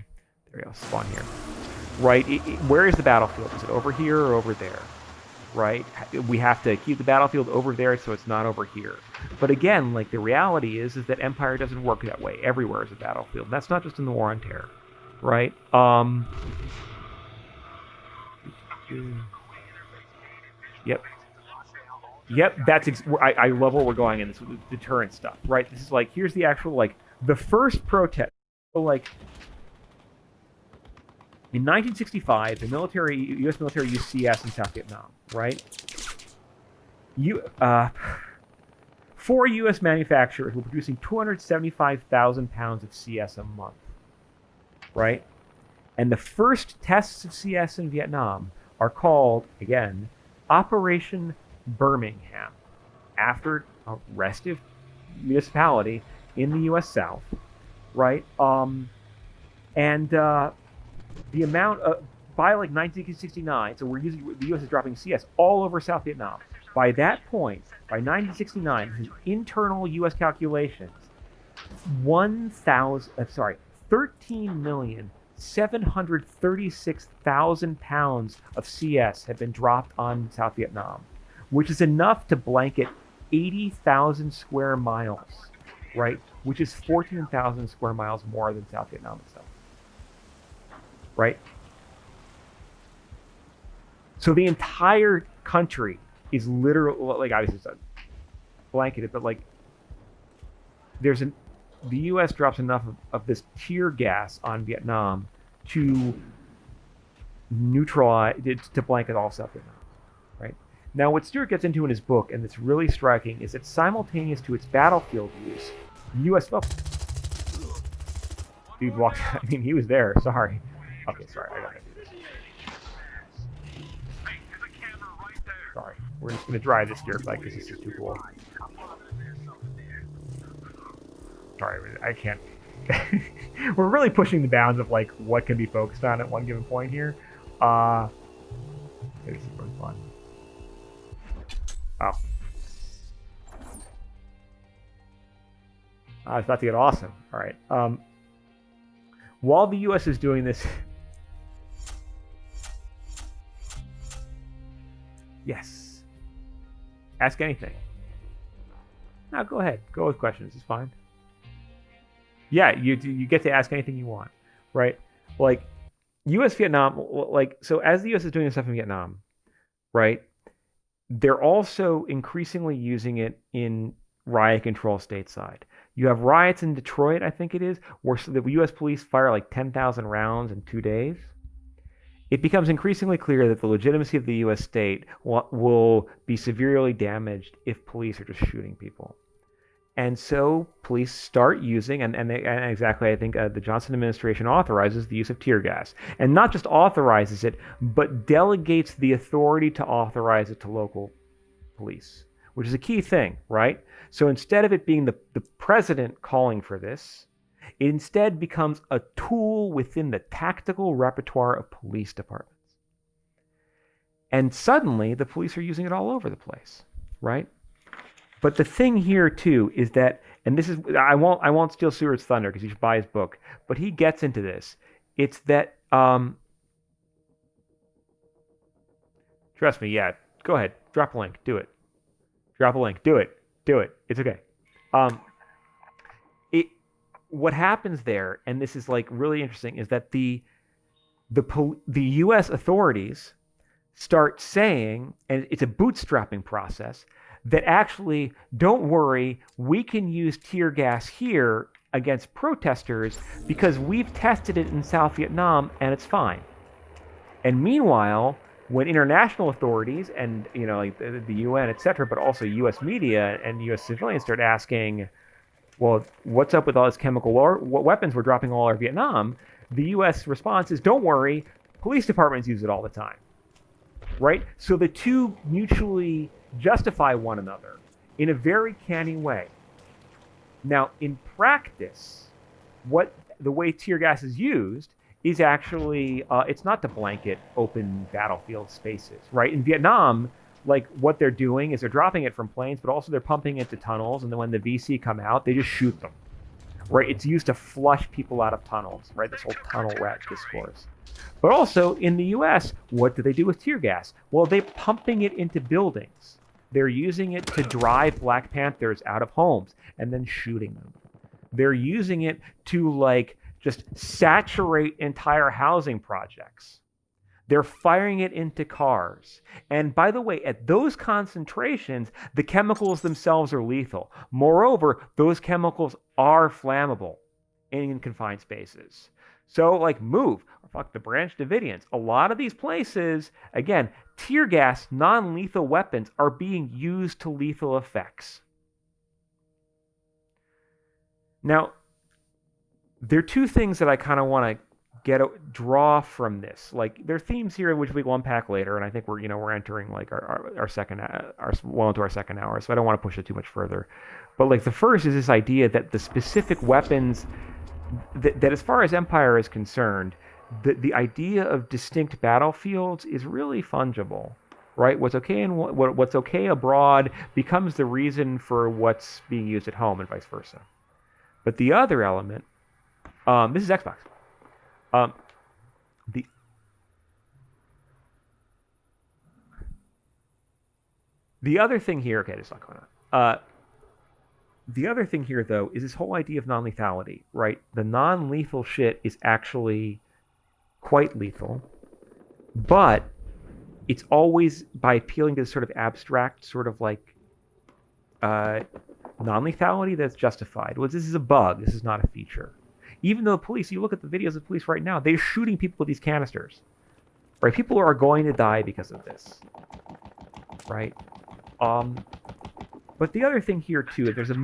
we go, spawn here, right? Where is the battlefield? Is it over here or over there, right? We have to keep the battlefield over there so it's not over here. But again, like the reality is that empire doesn't work that way. Everywhere is a battlefield. That's not just in the war on terror, right? Yep, I love where we're going in this with the deterrent stuff, right? This is like, here's the actual, like, the first protest. So, like, in 1965, the U.S. military used CS in South Vietnam, right? 4 U.S. manufacturers were producing 275,000 pounds of CS a month, right? And the first tests of CS in Vietnam are called, again, Operation Birmingham, after a restive municipality in the U.S. South, right? And the amount of, by like 1969, so the U.S. is dropping CS all over South Vietnam. By that point, by 1969, his internal U.S. calculations, 13,736,000 pounds of CS had been dropped on South Vietnam, which is enough to blanket 80,000 square miles, right? Which is 14,000 square miles more than South Vietnam itself, right? So the entire country is literally, like, obviously it's blanketed, but like the U.S. drops enough of this tear gas on Vietnam to neutralize, to blanket all South Vietnam, right? Now, what Stewart gets into in his book, and it's really striking, is that simultaneous to its battlefield use, U.S. Dude walked. I mean, he was there. Sorry. Okay, sorry. I gotta do this. Sorry. We're just gonna drive this dirt bike because this is too cool. Sorry, I can't. we're really pushing the bounds of like what can be focused on at one given point here. This is really fun. Oh. It's about to get awesome. All right. While the U.S. is doing this, yes. Ask anything. No, go ahead. Go with questions. It's fine. Yeah, you get to ask anything you want, right? Like U.S. Vietnam, like so as the U.S. is doing stuff in Vietnam, right? They're also increasingly using it in riot control stateside. You have riots in Detroit, I think it is, where the U.S. police fire like 10,000 rounds in 2 days. It becomes increasingly clear that the legitimacy of the U.S. state will be severely damaged if police are just shooting people. And so police start using, and exactly, I think the Johnson administration authorizes the use of tear gas. And not just authorizes it, but delegates the authority to authorize it to local police, which is a key thing, right? So instead of it being the president calling for this, it instead becomes a tool within the tactical repertoire of police departments. And suddenly, the police are using it all over the place, right? But the thing here too is that, and this is, I won't steal Seward's thunder because you should buy his book, but he gets into this. It's that, trust me, yeah, go ahead, drop a link, do it. Drop a link, do it. It's okay. What happens there, and this is like really interesting, is that the U.S. authorities start saying, and it's a bootstrapping process, that actually, don't worry, we can use tear gas here against protesters because we've tested it in South Vietnam and it's fine. And meanwhile, when international authorities and like the UN, etc., but also U.S. media and U.S. civilians start asking, well, what's up with all this chemical weapons we're dropping all over Vietnam? The U.S. response is, don't worry, police departments use it all the time. Right? So the two mutually justify one another in a very canny way. Now, in practice, the way tear gas is used is actually, it's not to blanket open battlefield spaces, right? In Vietnam, like what they're doing is they're dropping it from planes, but also they're pumping it into tunnels, and then when the VC come out, they just shoot them, right? It's used to flush people out of tunnels, right? This whole tunnel rat discourse. But also in the US, what do they do with tear gas? Well, they're pumping it into buildings. They're using it to drive Black Panthers out of homes and then shooting them. They're using it to like just saturate entire housing projects. They're firing it into cars. And by the way, at those concentrations, the chemicals themselves are lethal. Moreover, those chemicals are flammable in confined spaces. So like move, or fuck the Branch Davidians. A lot of these places, again, tear gas, non-lethal weapons are being used to lethal effects. Now, there are two things that I kind of want to draw from this. Like there are themes here which we will unpack later, and I think we're entering like our second well into our second hour, so I don't want to push it too much further. But like the first is this idea that the specific weapons that as far as empire is concerned, the idea of distinct battlefields is really fungible, right? What's okay what's okay abroad becomes the reason for what's being used at home, and vice versa. But the other element, this is Xbox. The other thing here, okay, there's not going on. The other thing here, though, is this whole idea of non-lethality, right? The non-lethal shit is actually quite lethal, but it's always by appealing to this sort of abstract, sort of like non-lethality that's justified. Well, this is a bug. This is not a feature. Even though the police, you look at the videos of police right now, they're shooting people with these canisters, right? People are going to die because of this, right? But the other thing here, too, there's a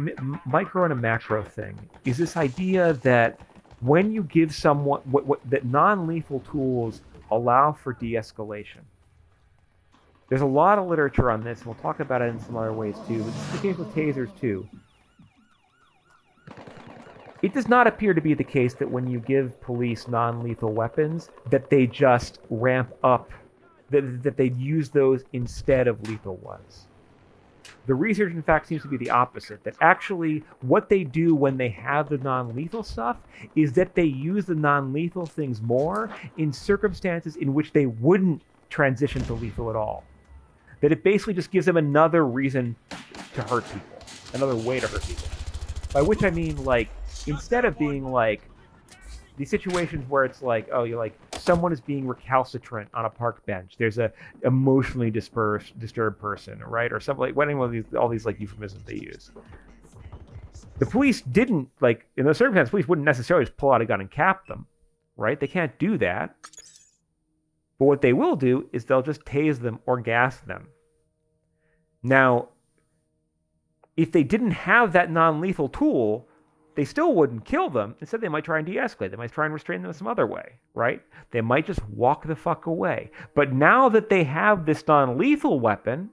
micro and a macro thing, is this idea that when you give someone, that non-lethal tools allow for de-escalation. There's a lot of literature on this, and we'll talk about it in some other ways, too. But this is the case with tasers, too. It does not appear to be the case that when you give police non-lethal weapons, that they just ramp up, that they use those instead of lethal ones. The research, in fact, seems to be the opposite, that actually what they do when they have the non-lethal stuff is that they use the non-lethal things more in circumstances in which they wouldn't transition to lethal at all. That it basically just gives them another reason to hurt people, another way to hurt people. By which I mean, like, instead of being like these situations where it's like, oh, you're like, someone is being recalcitrant on a park bench. There's a emotionally disturbed person, right? Or something like, what all these like euphemisms they use. The police didn't, like, in those circumstances, police wouldn't necessarily just pull out a gun and cap them, right? They can't do that. But what they will do is they'll just tase them or gas them. Now, if they didn't have that non-lethal tool, they still wouldn't kill them. Instead, they might try and de-escalate. They might try and restrain them some other way, right? They might just walk the fuck away. But now that they have this non-lethal weapon,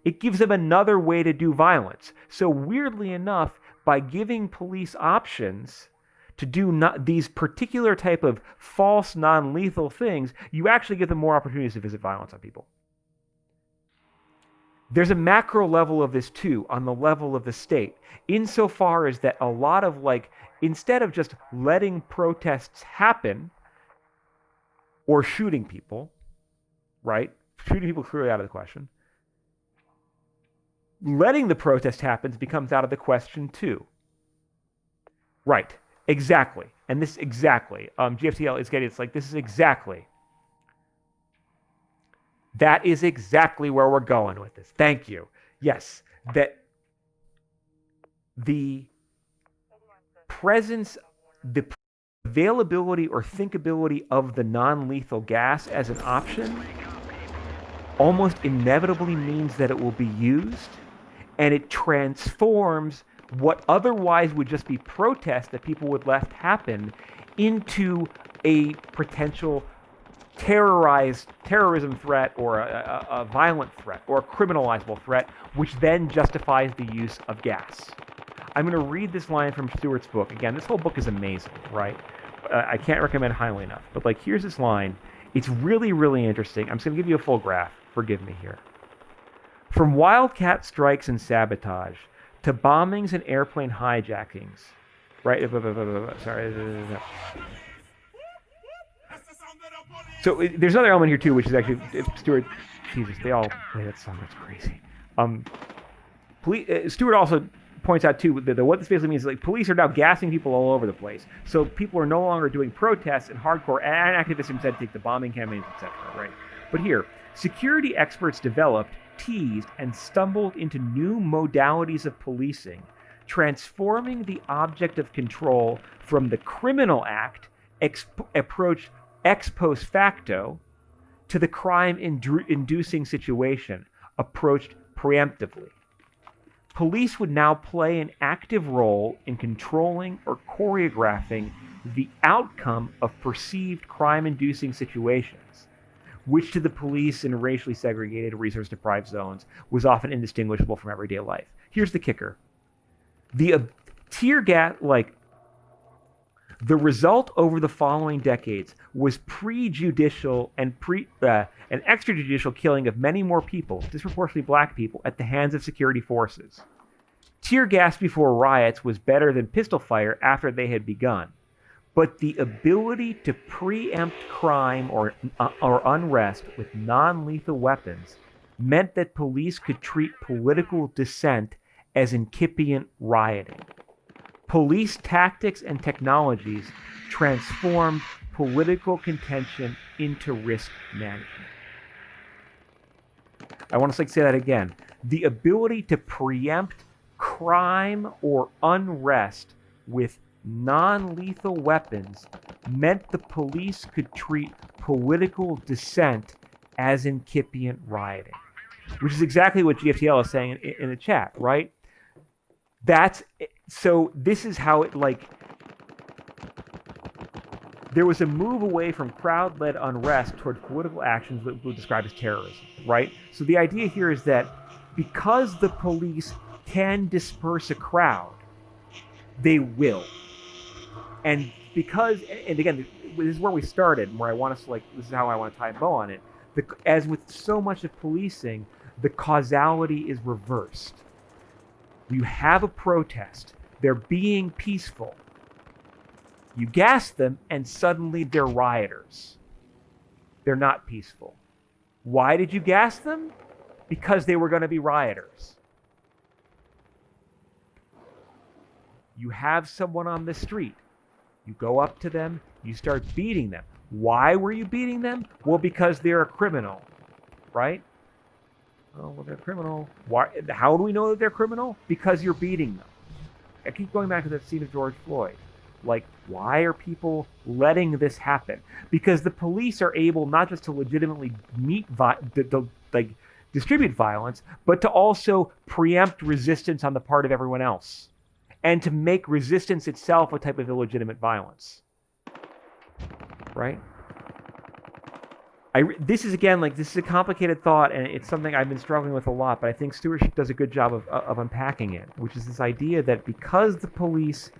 it gives them another way to do violence. So weirdly enough, by giving police options to do these particular type of false non-lethal things, you actually give them more opportunities to visit violence on people. There's a macro level of this too, on the level of the state, insofar as that a lot of, like, instead of just letting protests happen or shooting people, right? Shooting people clearly out of the question. Letting the protest happen becomes out of the question too. Right, exactly. And this exactly. GFTL is getting, it's like, this is exactly. That is exactly where we're going with this. Thank you. Yes, that the presence, the availability or thinkability of the non-lethal gas as an option almost inevitably means that it will be used, and it transforms what otherwise would just be protest that people would let happen into a potential terrorism threat or a violent threat or a criminalizable threat, which then justifies the use of gas. I'm going to read this line from Stewart's book. Again, this whole book is amazing, right? I can't recommend it highly enough. But, like, here's this line. It's really, really interesting. I'm just going to give you a full graph. Forgive me here. From wildcat strikes and sabotage to bombings and airplane hijackings, right? Sorry. So there's another element here too, which is actually Stewart. Jesus, they all play that song. That's crazy. Stewart also points out too that what this basically means is, like, police are now gassing people all over the place. So people are no longer doing protests and hardcore, and activists instead take the bombing campaigns, etc. Right? But here, security experts developed, teased, and stumbled into new modalities of policing, transforming the object of control from the criminal act approach ex post facto to the crime-inducing situation approached preemptively. Police would now play an active role in controlling or choreographing the outcome of perceived crime-inducing situations, which to the police in racially segregated, resource-deprived zones was often indistinguishable from everyday life. Here's the kicker. The tear gas, the result over the following decades was prejudicial and extrajudicial killing of many more people, disproportionately black people, at the hands of security forces. Tear gas before riots was better than pistol fire after they had begun, but the ability to preempt crime or unrest with non-lethal weapons meant that police could treat political dissent as incipient rioting. Police tactics and technologies transformed political contention into risk management. I want to say that again. The ability to preempt crime or unrest with non-lethal weapons meant the police could treat political dissent as incipient rioting, which is exactly what GFTL is saying in the chat, right? So this is how it, there was a move away from crowd-led unrest toward political actions that we would describe as terrorism, right? So the idea here is that because the police can disperse a crowd, they will. And because, and again, this is where we started, where I want us to this is how I want to tie a bow on it. As with so much of policing, the causality is reversed. You have a protest, they're being peaceful. You gas them, and suddenly they're rioters. They're not peaceful. Why did you gas them? Because they were going to be rioters. You have someone on the street. You go up to them, you start beating them. Why were you beating them? Well, because they're a criminal, right? Oh, well, they're a criminal. Why? How do we know that they're criminal? Because you're beating them. I keep going back to that scene of George Floyd. Why are people letting this happen? Because the police are able not just to legitimately distribute violence, but to also preempt resistance on the part of everyone else, and to make resistance itself a type of illegitimate violence. Right? This is a complicated thought, and it's something I've been struggling with a lot, but I think stewardship does a good job of unpacking it, which is this idea that because the police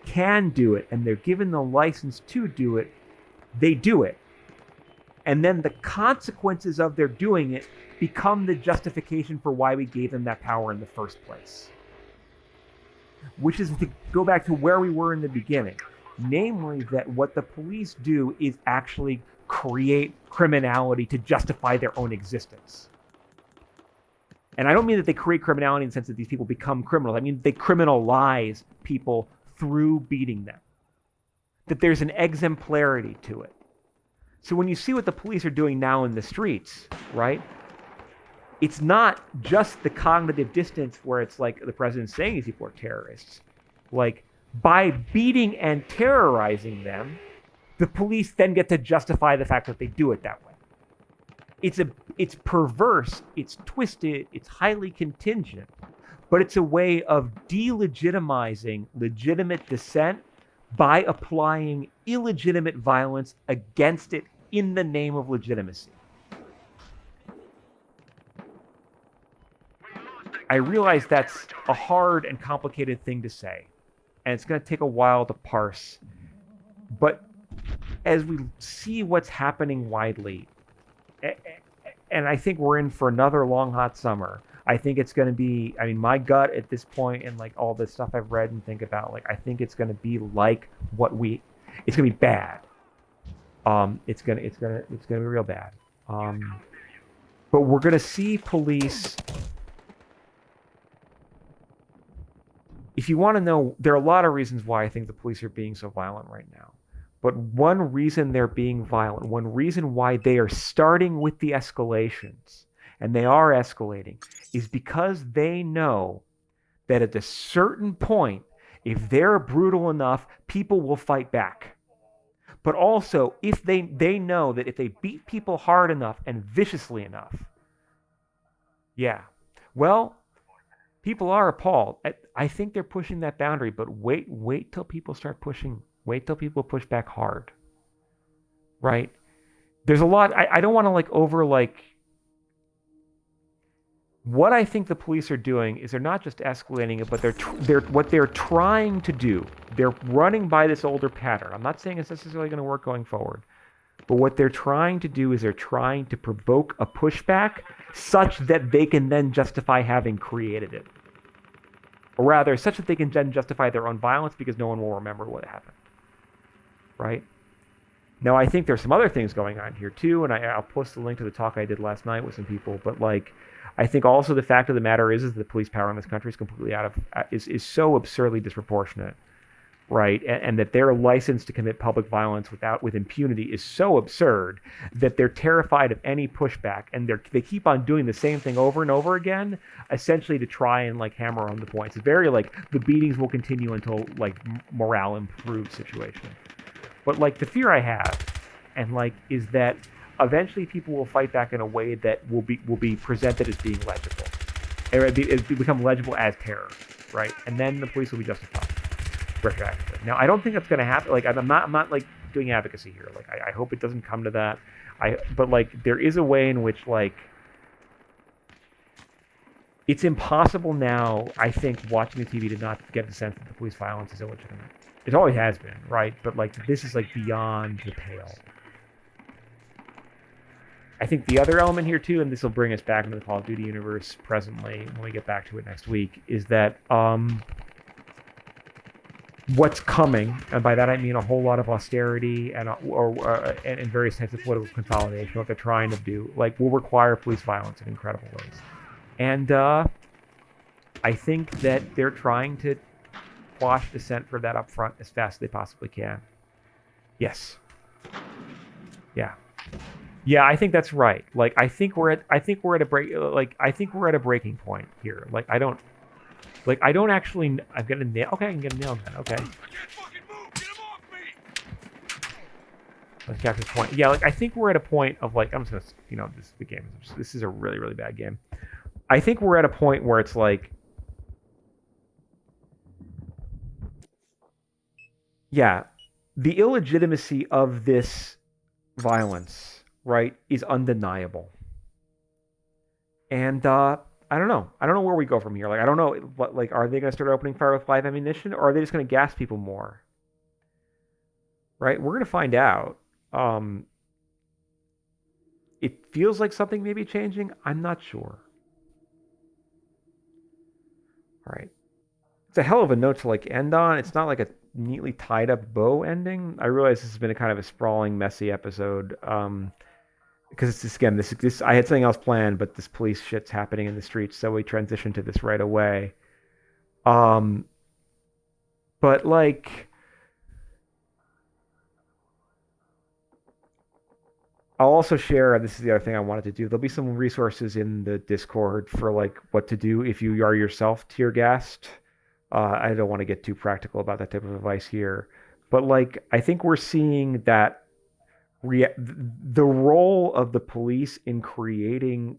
can do it and they're given the license to do it, they do it. And then the consequences of their doing it become the justification for why we gave them that power in the first place. Which is to go back to where we were in the beginning. Namely, that what the police do is actually create criminality to justify their own existence. And I don't mean that they create criminality in the sense that these people become criminals. I mean they criminalize people through beating them. That there's an exemplarity to it. So when you see what the police are doing now in the streets, right? It's not just the cognitive dissonance where it's like the president's saying these people are terrorists. By beating and terrorizing them, the police then get to justify the fact that they do it that way. It's perverse, it's twisted, it's highly contingent, but it's a way of delegitimizing legitimate dissent by applying illegitimate violence against it in the name of legitimacy. I realize that's a hard and complicated thing to say, and it's going to take a while to parse. But as we see what's happening widely, and I think we're in for another long, hot summer, I think it's going to be, my gut at this point and all the stuff I've read and think about, I think it's going to be like it's going to be bad. It's going to be real bad. But we're going to see police. If you want to know, there are a lot of reasons why I think the police are being so violent right now. But one reason they're being violent, one reason why they are starting with the escalations, and they are escalating, is because they know that at a certain point, if they're brutal enough, people will fight back. But also, if they know that if they beat people hard enough and viciously enough, people are appalled. I think they're pushing that boundary, but wait till people start pushing. Wait till people push back hard. Right? There's a lot. I don't want to what I think the police are doing is they're not just escalating it, but they're what they're trying to do. They're running by this older pattern. I'm not saying it's necessarily going to work going forward, but what they're trying to do is they're trying to provoke a pushback such that they can then justify having created it. Or rather, such that they can then justify their own violence because no one will remember what happened. Right? Now, I think there's some other things going on here too, and I'll post a link to the talk I did last night with some people, but I think also the fact of the matter is the police power in this country is completely is so absurdly disproportionate, right? And that their license to commit public violence with impunity is so absurd that they're terrified of any pushback, and they keep on doing the same thing over and over again, essentially to try and hammer home the points. It's very the beatings will continue until morale improves situation. But the fear I have, and is that eventually people will fight back in a way that will be presented as being legible. It become legible as terror, right? And then the police will be justified retroactively. Now, I don't think that's going to happen. I'm not doing advocacy here. I hope it doesn't come to that. But there is a way in which it's impossible now, I think, watching the TV to not get the sense that the police violence is illegitimate. It always has been, right? But like this is like beyond the pale. I think the other element here too, and this will bring us back into the Call of Duty universe presently when we get back to it next week, is that what's coming, and by that I mean a whole lot of austerity and and various types of political consolidation. What they're trying to do, like, will require police violence in incredible ways. And I think that they're trying to quash dissent for that up front as fast as they possibly can. Yes. Yeah. Yeah, I think that's right. Like, I think we're at a breaking point here. Like, I don't actually. I've got a nail. Okay, I can get a nail then. Okay. Let's capture this point. Yeah, like I think we're at a point of like I'm just gonna the game. This is a really really bad game. I think we're at a point where it's like, yeah, the illegitimacy of this violence, right, is undeniable. And I don't know. I don't know where we go from here. Like, I don't know. Like, are they going to start opening fire with live ammunition, or are they just going to gas people more? Right? We're going to find out. It feels like something may be changing. I'm not sure. All right. It's a hell of a note to like end on. It's not like a neatly tied up bow ending. I realize this has been a kind of a sprawling, messy episode. Because it's just, again, this I had something else planned, but this police shit's happening in the streets, so we transitioned to this right away. But like, I'll also share, this is the other thing I wanted to do. There'll be some resources in the Discord for like what to do if you are yourself tear gassed. I don't want to get too practical about that type of advice here, but like, I think we're seeing that the role of the police in creating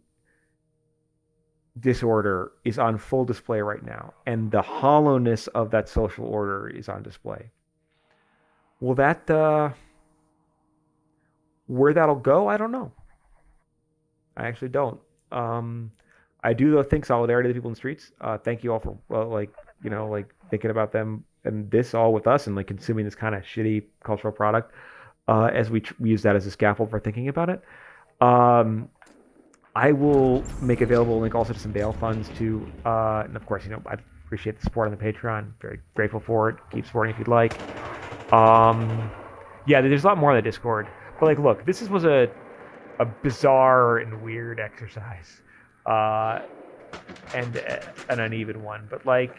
disorder is on full display right now, and the hollowness of that social order is on display. Will that where that'll go, I don't know. I actually don't. I do though think solidarity to the people in the streets. Thank you all for like thinking about them and this all with us and like consuming this kind of shitty cultural product. As we use that as a scaffold for thinking about it. I will make available a link also to some bail funds too. And of course, I appreciate the support on the Patreon. Very grateful for it. Keep supporting if you'd like. Yeah, there's a lot more on the Discord. But like, look, this was a bizarre and weird exercise. And an uneven one. But like,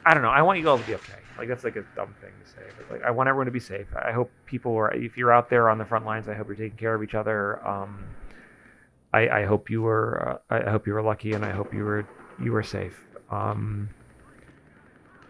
I don't know. I want you all to be okay. Like, that's like a dumb thing to say, but like, I want everyone to be safe. I hope people are, if you're out there on the front lines, I hope you're taking care of each other. I hope you were lucky, and I hope you were safe.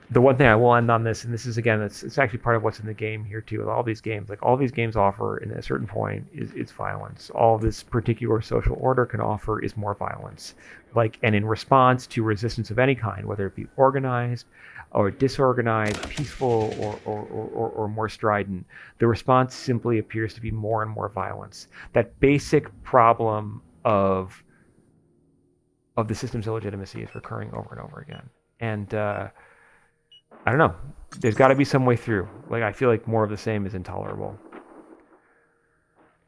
The one thing I will end on this, and this is again, it's actually part of what's in the game here too. All these games, like all these games offer, in a certain point, is violence. All this particular social order can offer is more violence. Like, and in response to resistance of any kind, whether it be organized or disorganized, peaceful, or more strident, the response simply appears to be more and more violence. That basic problem of the system's illegitimacy is recurring over and over again. And I don't know. There's got to be some way through. Like, I feel like more of the same is intolerable.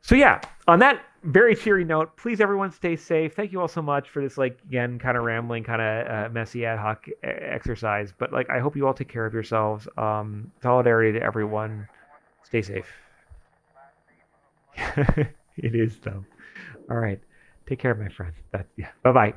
So yeah, on that very cheery note, please everyone stay safe. Thank you all so much for this, like, again, kind of rambling, kind of messy ad hoc exercise. But like, I hope you all take care of yourselves. Solidarity to everyone. Stay safe. It is though. All right. Take care, my friend. Yeah. Bye-bye.